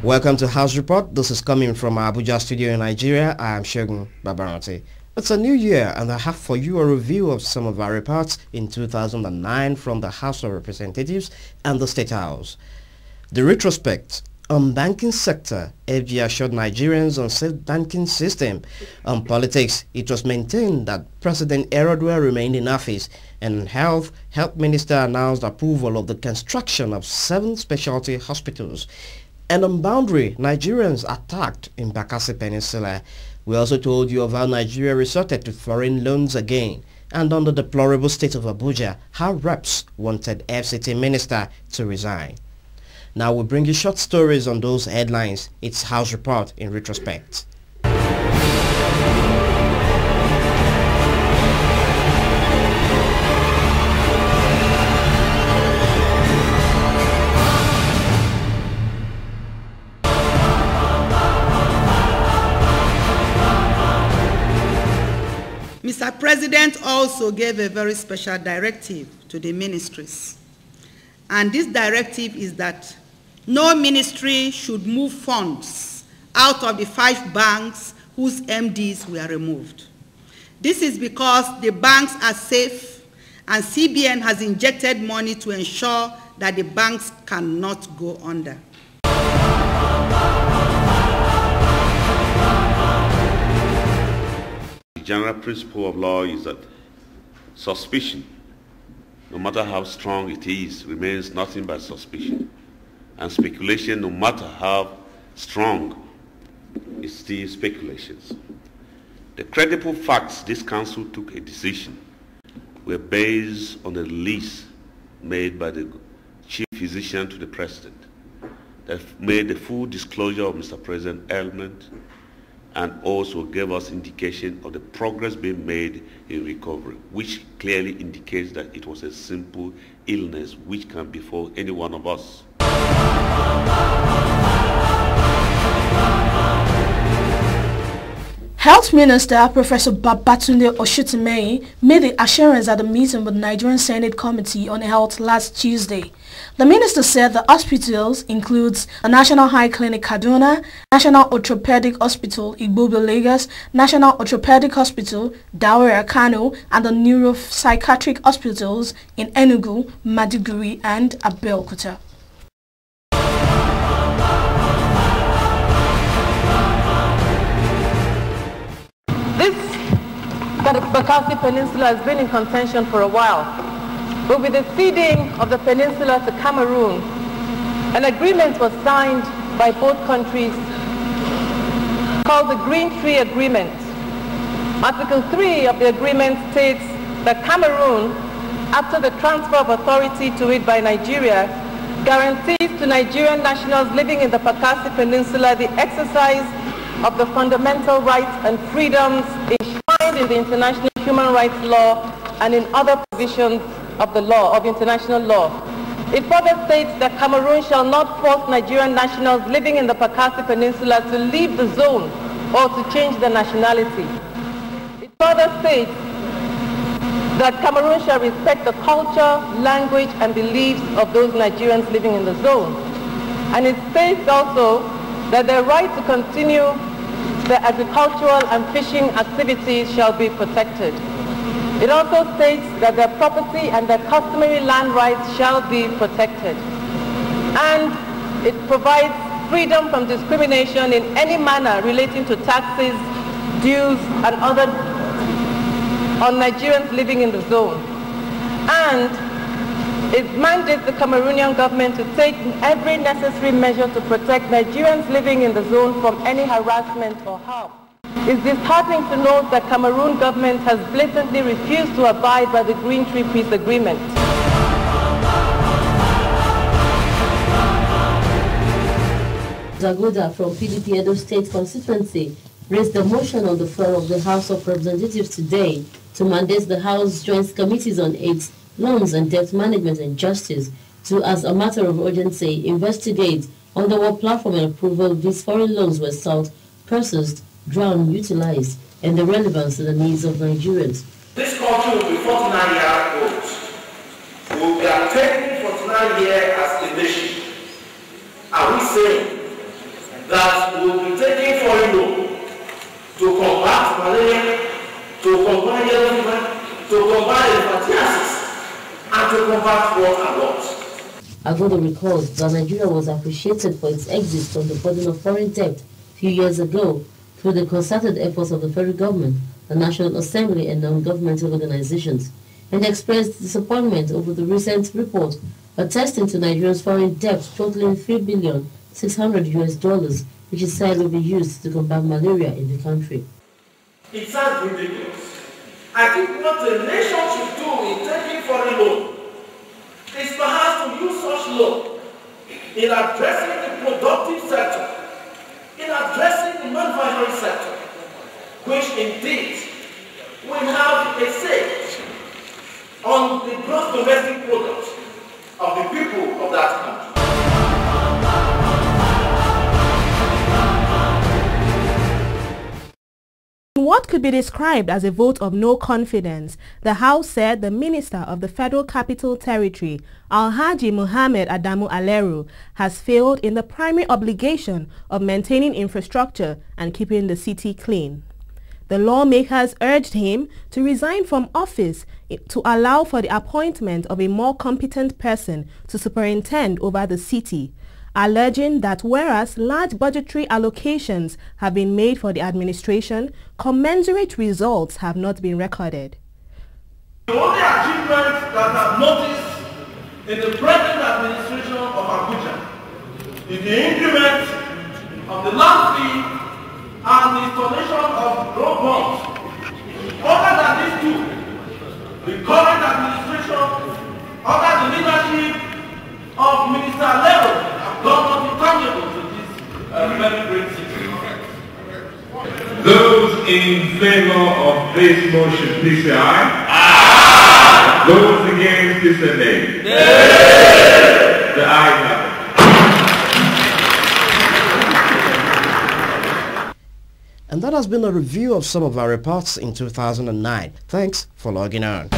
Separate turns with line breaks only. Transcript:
Welcome to House Report. This is coming from our Abuja studio in Nigeria. I am Shogun Babarante. It's a new year and I have for you a review of some of our reports in 2009 from the House of Representatives and the State House. The retrospect on banking sector, FG assured Nigerians on safe banking system. On politics, it was maintained that President Erdogan remained in office, and Health Minister announced approval of the construction of 7 specialty hospitals. And on boundary, Nigerians attacked in Bakassi Peninsula. We also told you of how Nigeria resorted to foreign loans again. And on the deplorable state of Abuja, how reps wanted FCT minister to resign. Now we bring you short stories on those headlines. It's House Report in retrospect.
Mr. President also gave a very special directive to the ministries. And this directive is that no ministry should move funds out of the 5 banks whose MDs were removed. This is because the banks are safe and CBN has injected money to ensure that the banks cannot go under.
The general principle of law is that suspicion, no matter how strong it is, remains nothing but suspicion. And speculation, no matter how strong, is still speculations. The credible facts this council took a decision were based on the release made by the chief physician to the president that made the full disclosure of Mr. President's ailment and also gave us indication of the progress being made in recovery, which clearly indicates that it was a simple illness which can befall any one of us.
Health Minister Professor Babatunde Oshitimei made the assurance at a meeting with the Nigerian Senate Committee on Health last Tuesday. The minister said the hospitals includes the National High Clinic Kaduna, National Orthopedic Hospital Igbobi Lagos, National Orthopedic Hospital Daura Kano, and the Neuropsychiatric Hospitals in Enugu, Maiduguri, and Abeokuta.
The Bakassi Peninsula has been in contention for a while, but with the ceding of the peninsula to Cameroon, an agreement was signed by both countries called the Green Tree Agreement. Article 3 of the agreement states that Cameroon, after the transfer of authority to it by Nigeria, guarantees to Nigerian nationals living in the Bakassi Peninsula the exercise of the fundamental rights and freedoms in the international human rights law and in other provisions of the law, of international law. It further states that Cameroon shall not force Nigerian nationals living in the Bakassi Peninsula to leave the zone or to change their nationality. It further states that Cameroon shall respect the culture, language, and beliefs of those Nigerians living in the zone. And it states also that their right to continue their agricultural and fishing activities shall be protected. It also states that their property and their customary land rights shall be protected. And it provides freedom from discrimination in any manner relating to taxes, dues, and other on Nigerians living in the zone. And it mandates the Cameroonian government to take every necessary measure to protect Nigerians living in the zone from any harassment or harm. It's disheartening to note that Cameroon government has blatantly refused to abide by the Green Tree Peace Agreement.
Zagoda from PDP Edo State constituency raised a motion on the floor of the House of Representatives today to mandate the House Joint Committees on AIDS, Loans and Debt Management and Justice to, as a matter of urgency, investigate under what platform and approval these foreign loans were sought, processed, drawn, utilized, and the relevance to the needs of Nigerians.
This country will be 49 years old. We will be attaining 49 years as a nation. Are we saying that will be taking foreign loan to combat malaria, to combat yellow fever, to combat hepatitis, and to combat war and loss.
Agodo recalls that Nigeria was appreciated for its exit from the burden of foreign debt a few years ago through the concerted efforts of the federal government, the National Assembly and non-governmental organizations, and expressed disappointment over the recent report attesting to Nigeria's foreign debt totaling $3,600,000, which is said will be used to combat malaria in the country.
It sounds ridiculous. I think what the nation should do in taking foreign loan is perhaps to use such loan in addressing the productive sector, in addressing the manufacturing sector, which indeed will have a say on the gross domestic product of the people of that country.
In what could be described as a vote of no confidence, the House said the Minister of the Federal Capital Territory, Alhaji Muhammad Adamu Aleru, has failed in the primary obligation of maintaining infrastructure and keeping the city clean. The lawmakers urged him to resign from office to allow for the appointment of a more competent person to superintend over the city, alleging that whereas large budgetary allocations have been made for the administration, commensurate results have not been recorded.
The only achievements that I've noticed in the present administration of Abuja is the increment of the land fee and the installation of road bonds. Other than these two, the current administration, under the leadership of Minister Level, have done nothing tangible to this very great city.
Those in favor of this motion, please say aye. Aye. Those against, please say nay. Nay. The ayes have it.
And that has been a review of some of our reports in 2009. Thanks for logging on.